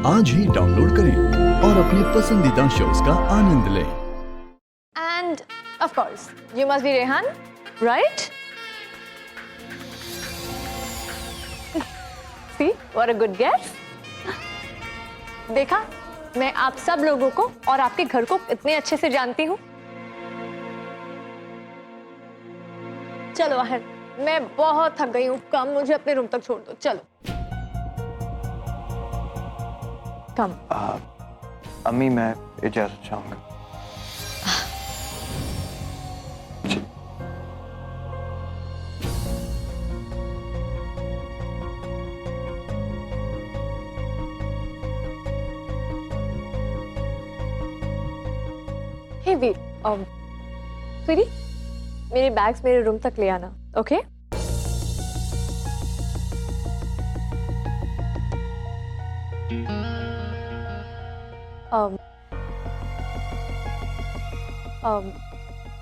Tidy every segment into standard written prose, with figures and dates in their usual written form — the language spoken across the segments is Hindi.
आज ही डाउनलोड करें और अपने पसंदीदा शोज का आनंद लें। And of course, you must be Rehan, right? See, what a good guess. देखा, मैं आप सब लोगों को और आपके घर को इतने अच्छे से जानती हूँ। चलो आहल, मैं बहुत थक गई हूँ। कम मुझे अपने रूम तक छोड़ दो। चलो कम। अम्मी मैं इजाजत चाहूंगा। जी। हे वीर, स्वीटी, मेरे बैग्स मेरे रूम तक ले आना, okay?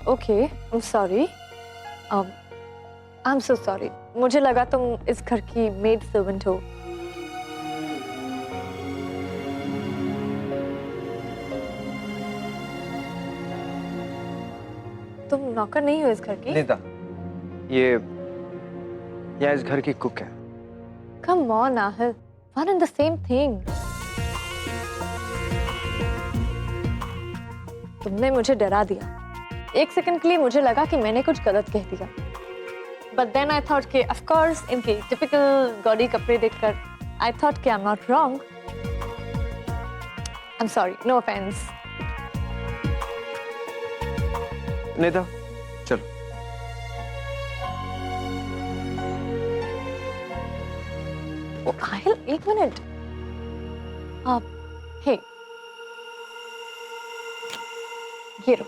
Okay, I'm sorry. I'm so sorry. मुझे लगा तुम इस घर की मेड सर्वेंट हो। तुम नौकर नहीं हो इस घर की? निदा, ये इस घर की कुक है। Come on, Ahil. One and the same thing. तुमने मुझे डरा दिया। एक सेकंड के लिए मुझे लगा कि मैंने कुछ गलत कह दिया। But then I thought कि of course इनके typical गॉडी कपड़े देखकर I thought कि I'm not wrong. I'm sorry, no offense. Nida, चलो। Ahil, एक मिनट। हे, ये लो।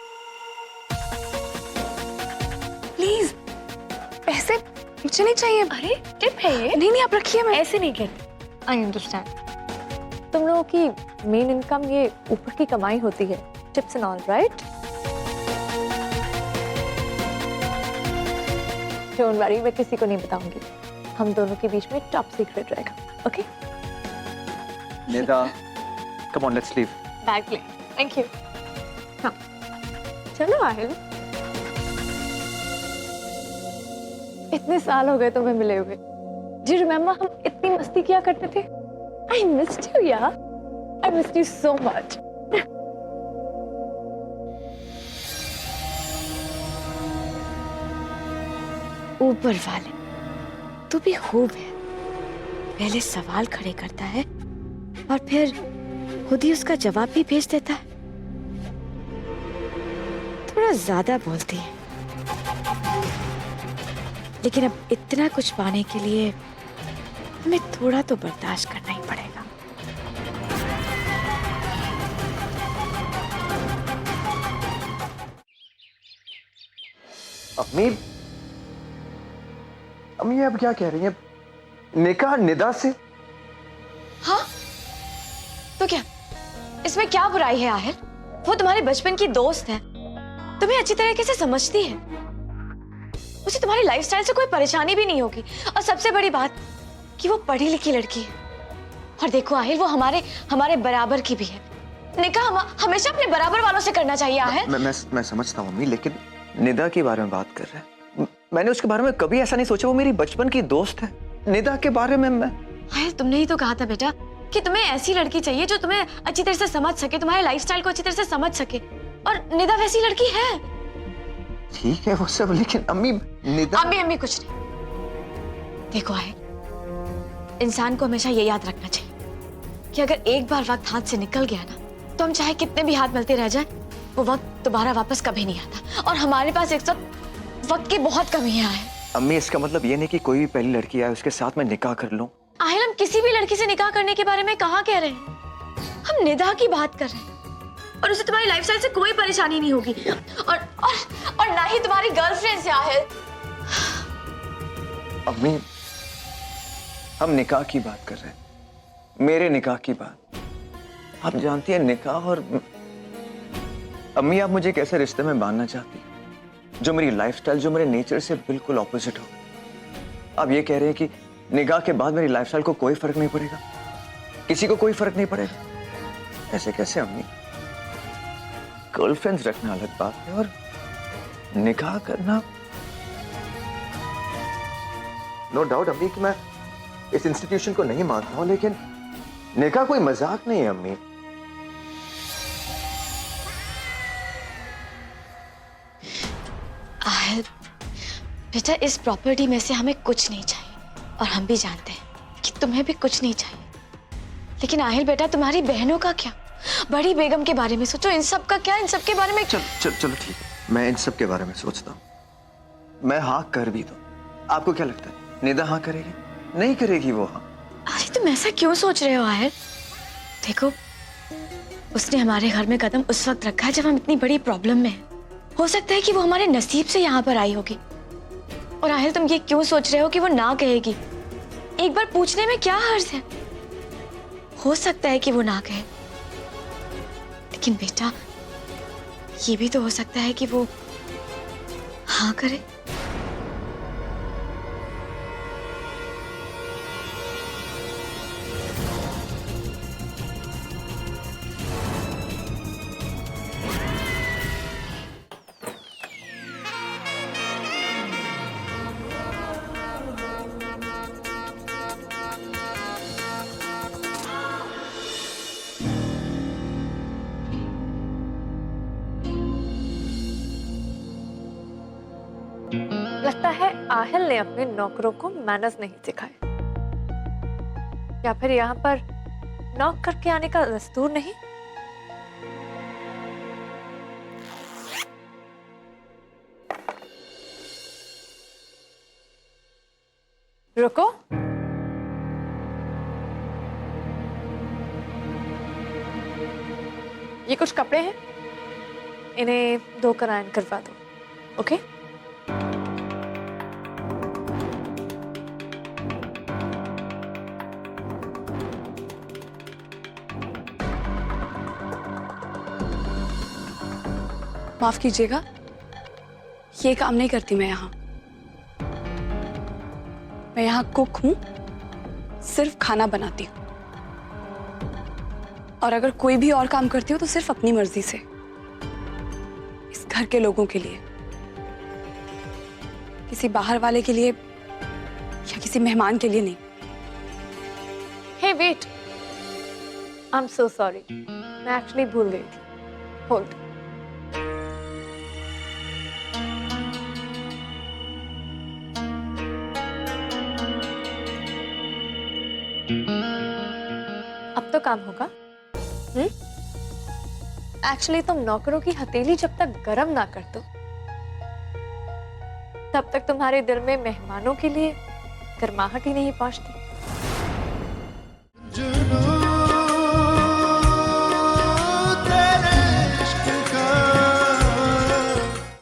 प्लीज, पैसे मुझे नहीं चाहिए। अरे टिप है ये? नहीं आप रखिए। मैं ऐसे नहीं कहते। I understand. तुम लोगों की मेन इनकम ये ऊपर की कमाई होती है, tips and all, right? Don't worry, मैं किसी को नहीं बताऊंगी। हम दोनों के बीच में टॉप सीक्रेट रहेगा, okay? Nida, come on, let's leave. Bag ले। Thank you. हाँ, चलो आहिल। इतने साल हो गए तुम्हें मिले हुए। Do you remember हम इतनी मस्ती किया करते थे? I missed you, यार। I missed you so much. ऊपर वाले तू भी खूब है। पहले सवाल खड़े करता है और फिर खुद ही उसका जवाब भी भेज देता है। थोड़ा ज्यादा बोलती है, लेकिन अब इतना कुछ पाने के लिए हमें थोड़ा तो बर्दाश्त करना ही पड़ेगा। अम्मी अब क्या कह रही हैं? निकाह निदा से? हाँ, तो क्या इसमें क्या बुराई है आहिर? वो तुम्हारे बचपन की दोस्त है, तुम्हें अच्छी तरीके से समझती है। उसे तुम्हारी लाइफस्टाइल से कोई परेशानी भी नहीं होगी। और सबसे बड़ी बात कि वो पढ़ी लिखी लड़की है। और देखो आहिर, वो हमारे बराबर की भी है। निकाह हमेशा अपने बराबर वालों से करना चाहिए आहिर। मैं समझता हूँ अम्मी, लेकिन निदा के बारे में बात कर रहे हैं। मैंने उसके बारे में कभी ऐसा नहीं सोचा। वो मेरी बचपन की दोस्त है। निदा के बारे में मैं आहिर, तुमने ही तो कहा था बेटा कि तुम्हें ऐसी लड़की चाहिए जो तुम्हें अच्छी तरह से समझ सके, तुम्हारे लाइफस्टाइल को अच्छी तरह से समझ सके। और निदा वैसी लड़की है। ठीक है वो सब, लेकिन अम्मी निदा। अम्मी कुछ नहीं। देखो आहिर, इंसान को हमेशा ये याद रखना चाहिए कि अगर एक बार वक्त हाथ से निकल गया ना, तो हम चाहे कितने भी हाथ मिलते रह जाए, वो वक्त दोबारा वापस कभी नहीं आता। और हमारे पास एक वक्त की बहुत कमियां हैं। अम्मी इसका मतलब ये नहीं कि कोई भी पहली लड़की आए उसके साथ मैं निकाह कर लूं। आहिल, हम किसी भी लड़की से निकाह करने के बारे में कहाँ कह रहे हैं? हम निदा की बात कर रहे हैं। और उसे तुम्हारी लाइफस्टाइल से कोई परेशानी नहीं होगी। और ना ही तुम्हारी गर्लफ्रेंड से। आहिल, अम्मी हम निकाह की बात कर रहे हैं, मेरे निकाह की बात। आप जानती हैं निकाह और अम्मी आप मुझे कैसे रिश्ते में बांधना चाहती, जो मेरी लाइफस्टाइल, जो मेरे नेचर से बिल्कुल ऑपोजिट हो। आप ये कह रहे हैं कि निकाह के बाद मेरी लाइफस्टाइल को कोई फर्क नहीं पड़ेगा? किसी को कोई फर्क नहीं पड़ेगा। ऐसे कैसे अम्मी? गर्लफ्रेंड्स रखना अलग बात है और निकाह करना। नो डाउट अम्मी कि मैं इस इंस्टीट्यूशन को नहीं मानता हूं, लेकिन निकाह कोई मजाक नहीं है अम्मी। आहिल, बेटा इस प्रॉपर्टी में से हमें कुछ नहीं चाहिए और हम भी जानते हैं कि तुम्हें भी कुछ नहीं चाहिए। लेकिन आहिल बेटा, तुम्हारी बहनों का क्या? बड़ी बेगम के बारे में सोचो, इन सब का क्या? इन सब के बारे में चलो ठीक है, मैं इन सब के बारे में सोचता हूँ। मैं हाँ कर भी दूं, आपको क्या लगता है निदा हाँ करेगी? नहीं करेगी वो हाँ। अरे तुम ऐसा क्यों सोच रहे हो आहिल? देखो, उसने हमारे घर में कदम उस वक्त रखा है जब हम इतनी बड़ी प्रॉब्लम में हैं। हो सकता है कि वो हमारे नसीब से यहाँ पर आई होगी। और आहिल, तुम ये क्यों सोच रहे हो कि वो ना कहेगी? एक बार पूछने में क्या हर्ज है? हो सकता है कि वो ना कहे, लेकिन बेटा ये भी तो हो सकता है कि वो हाँ करे। लगता है आहिल ने अपने नौकरों को मैनर्स नहीं सिखाए, या फिर यहाँ पर नॉक करके आने का दस्तूर नहीं। रुको, ये कुछ कपड़े हैं, इन्हें धोकर आयरन करवा दो। ओके? माफ कीजिएगा, ये काम नहीं करती मैं यहाँ। मैं यहाँ कुक हूँ, सिर्फ खाना बनाती हूँ। और अगर कोई भी और काम करती हूँ तो सिर्फ अपनी मर्जी से, इस घर के लोगों के लिए, किसी बाहर वाले के लिए या किसी मेहमान के लिए नहीं। Hey wait, I am so sorry, मैं एक्चुअली भूल गई थी। होल्ड। अब तो काम होगा। एक्चुअली तुम नौकरों की हथेली जब तक गरम ना कर दो, तब तक तुम्हारे दिल में मेहमानों के लिए गर्माहट ही नहीं पहुंचती।